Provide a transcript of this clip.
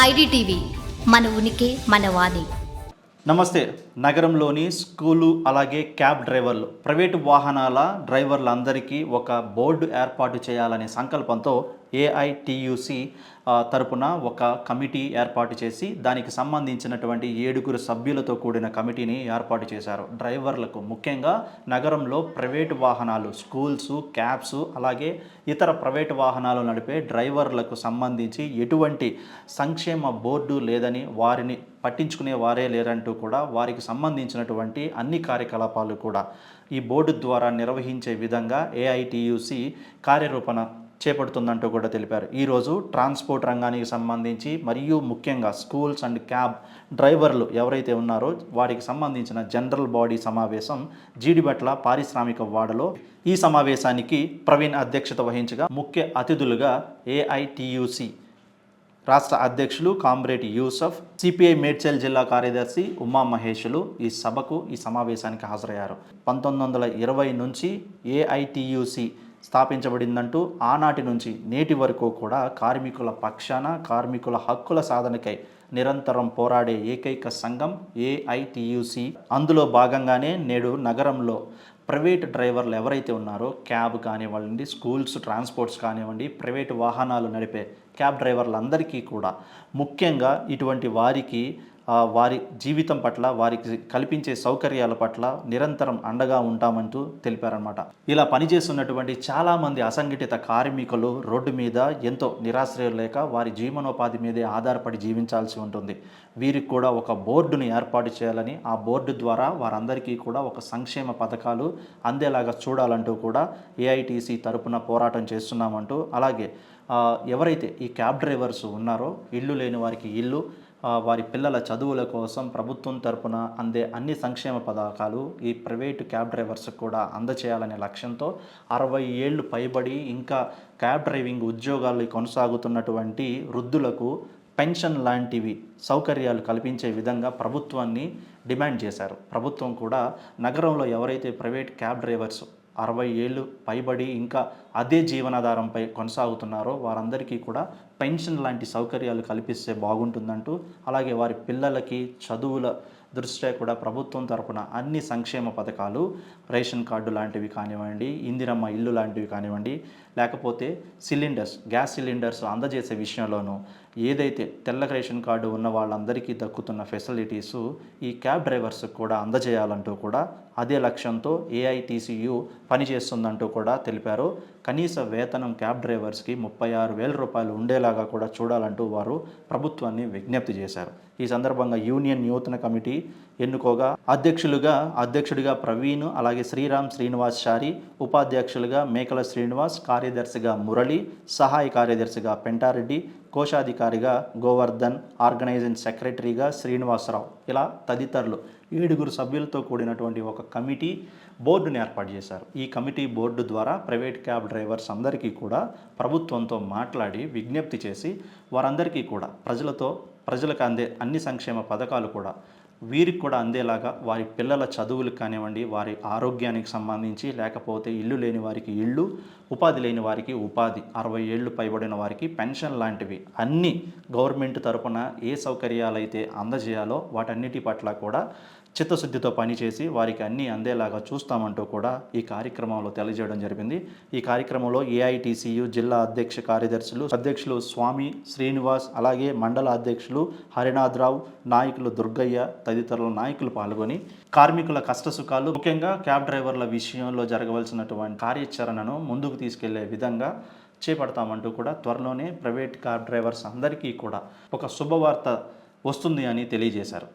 IDTV మన ఉనికి మన వాణి. నమస్తే. నగరంలోని స్కూలు అలాగే క్యాబ్ డ్రైవర్లు, ప్రైవేటు వాహనాల డ్రైవర్లందరికీ ఒక బోర్డు ఏర్పాటు చేయాలనే సంకల్పంతో ఏఐటియుసి తరపున ఒక కమిటీ ఏర్పాటు చేసి దానికి సంబంధించినటువంటి 7 సభ్యులతో కూడిన కమిటీని ఏర్పాటు చేశారు. డ్రైవర్లకు ముఖ్యంగా నగరంలో ప్రైవేటు వాహనాలు, స్కూల్స్, క్యాబ్స్ అలాగే ఇతర ప్రైవేటు వాహనాలు నడిపే డ్రైవర్లకు సంబంధించి ఎటువంటి సంక్షేమ బోర్డు లేదని, వారిని పట్టించుకునే వారే లేరంటూ కూడా వారికి సంబంధించినటువంటి అన్ని కార్యకలాపాలు కూడా ఈ బోర్డు ద్వారా నిర్వహించే విధంగా ఏఐటియుసి కార్యరూపణ చేపడుతుందంటూ కూడా తెలిపారు. ఈరోజు ట్రాన్స్పోర్ట్ రంగానికి సంబంధించి మరియు ముఖ్యంగా స్కూల్స్ అండ్ క్యాబ్ డ్రైవర్లు ఎవరైతే ఉన్నారో వారికి సంబంధించిన జనరల్ బాడీ సమావేశం జీడిబట్ల పారిశ్రామిక వాడలో ఈ సమావేశానికి ప్రవీణ్ అధ్యక్షత వహించగా ముఖ్య అతిథులుగా ఏఐటియుసి రాష్ట్ర అధ్యక్షులు కామ్రేడ్ యూసఫ్, సిపిఐ మేడ్చల్ జిల్లా కార్యదర్శి ఉమా మహేషులు ఈ సమావేశానికి హాజరయ్యారు. 1920 నుంచి ఏఐటియుసి స్థాపించబడిందంటూ ఆనాటి నుంచి నేటి వరకు కూడా కార్మికుల పక్షాన, కార్మికుల హక్కుల సాధనకై నిరంతరం పోరాడే ఏకైక సంఘం ఏఐటియుసి. అందులో భాగంగానే నేడు నగరంలో ప్రైవేట్ డ్రైవర్లు ఎవరైతే ఉన్నారో, క్యాబ్ కానివ్వండి, స్కూల్స్, ట్రాన్స్పోర్ట్స్ కానివ్వండి, ప్రైవేటు వాహనాలు నడిపే క్యాబ్ డ్రైవర్లందరికీ కూడా ముఖ్యంగా ఇటువంటి వారికి వారి జీవితం పట్ల, వారికి కల్పించే సౌకర్యాల పట్ల నిరంతరం అండగా ఉంటామంటూ తెలిపారన్నమాట. ఇలా పనిచేస్తున్నటువంటి చాలామంది అసంఘటిత కార్మికులు రోడ్డు మీద ఎంతో నిరాశ్రయం లేక వారి జీవనోపాధి మీదే ఆధారపడి జీవించాల్సి ఉంటుంది. వీరికి కూడా ఒక బోర్డుని ఏర్పాటు చేయాలని, ఆ బోర్డు ద్వారా వారందరికీ కూడా ఒక సంక్షేమ పథకాలు అందేలాగా చూడాలంటూ కూడా ఏఐటిసి తరపున పోరాటం చేస్తున్నామంటూ, అలాగే ఎవరైతే ఈ క్యాబ్ డ్రైవర్స్ ఉన్నారో ఇల్లు లేని వారికి ఇల్లు, వారి పిల్లల చదువుల కోసం ప్రభుత్వం తరపున అందే అన్ని సంక్షేమ పథకాలు ఈ ప్రైవేటు క్యాబ్ డ్రైవర్స్కి కూడా అందచేయాలనే లక్ష్యంతో 60 ఏళ్ళు పైబడి ఇంకా క్యాబ్ డ్రైవింగ్ ఉద్యోగాలు కొనసాగుతున్నటువంటి వృద్ధులకు పెన్షన్ లాంటివి సౌకర్యాలు కల్పించే విధంగా ప్రభుత్వాన్ని డిమాండ్ చేశారు. ప్రభుత్వం కూడా నగరంలో ఎవరైతే ప్రైవేట్ క్యాబ్ డ్రైవర్స్ 60 ఏళ్ళు పైబడి ఇంకా అదే జీవనాధారంపై కొనసాగుతున్నారో వారందరికీ కూడా పెన్షన్ లాంటి సౌకర్యాలు కల్పిస్తే బాగుంటుందంటూ, అలాగే వారి పిల్లలకి చదువుల దృష్ట్యా కూడా ప్రభుత్వం తరపున అన్ని సంక్షేమ పథకాలు, రేషన్ కార్డు లాంటివి కానివ్వండి, ఇందిరమ్మ ఇల్లు లాంటివి కానివ్వండి, లేకపోతే గ్యాస్ సిలిండర్స్ అందజేసే విషయంలోనూ ఏదైతే తెల్ల రేషన్ కార్డు ఉన్న వాళ్ళందరికీ దక్కుతున్న ఫెసిలిటీసు ఈ క్యాబ్ డ్రైవర్స్కి కూడా అందజేయాలంటూ కూడా అదే లక్ష్యంతో ఏఐటిసియు పనిచేస్తుందంటూ కూడా తెలిపారు. కనీస వేతనం క్యాబ్ డ్రైవర్స్కి 36,000 రూపాయలు ఉండేలాగా కూడా చూడాలంటూ వారు ప్రభుత్వాన్ని విజ్ఞప్తి చేశారు. ఈ సందర్భంగా యూనియన్ నూతన కమిటీ ఎన్నుకోగా అధ్యక్షుడిగా ప్రవీణ్, అలాగే శ్రీనివాస్ చారి, ఉపాధ్యక్షులుగా మేకల శ్రీనివాస్, కార్యదర్శిగా మురళి, సహాయ కార్యదర్శిగా పెంటారెడ్డి, కోశాధికారిగా గోవర్ధన్, ఆర్గనైజింగ్ సెక్రటరీగా శ్రీనివాసరావు, ఇలా తదితరులు 7 సభ్యులతో కూడినటువంటి ఒక కమిటీ బోర్డుని ఏర్పాటు చేశారు. ఈ కమిటీ బోర్డు ద్వారా ప్రైవేట్ క్యాబ్ డ్రైవర్స్ అందరికీ కూడా ప్రభుత్వంతో మాట్లాడి విజ్ఞప్తి చేసి వారందరికీ కూడా ప్రజలకు అందే అన్ని సంక్షేమ పథకాలు కూడా వీరికి కూడా అందేలాగా, వారి పిల్లల చదువులకు కానివ్వండి, వారి ఆరోగ్యానికి సంబంధించి, లేకపోతే ఇల్లు లేని వారికి ఇల్లు, ఉపాధి లేని వారికి ఉపాధి, 60 ఏళ్ళు పైబడిన వారికి పెన్షన్ లాంటివి అన్ని గవర్నమెంట్ తరపున ఏ సౌకర్యాలైతే అందజేయాలో వాటన్నిటి పట్ల కూడా చిత్తశుద్ధితో పనిచేసి వారికి అన్నీ అందేలాగా చూస్తామంటూ కూడా ఈ కార్యక్రమంలో తెలియజేయడం జరిగింది. ఈ కార్యక్రమంలో ఏఐటిసియు జిల్లా అధ్యక్షులు స్వామి, శ్రీనివాస్, అలాగే మండల అధ్యక్షులు హరినాథరావు, నాయకులు దుర్గయ్య తదితరుల నాయకులు పాల్గొని కార్మికుల కష్టసుఖాలు, ముఖ్యంగా క్యాబ్ డ్రైవర్ల విషయంలో జరగవలసినటువంటి కార్యాచరణను ముందుకు తీసుకెళ్లే విధంగా చేపడతామంటూ కూడా త్వరలోనే ప్రైవేట్ క్యాబ్ డ్రైవర్స్ అందరికీ కూడా ఒక శుభవార్త వస్తుంది అని తెలియజేశారు.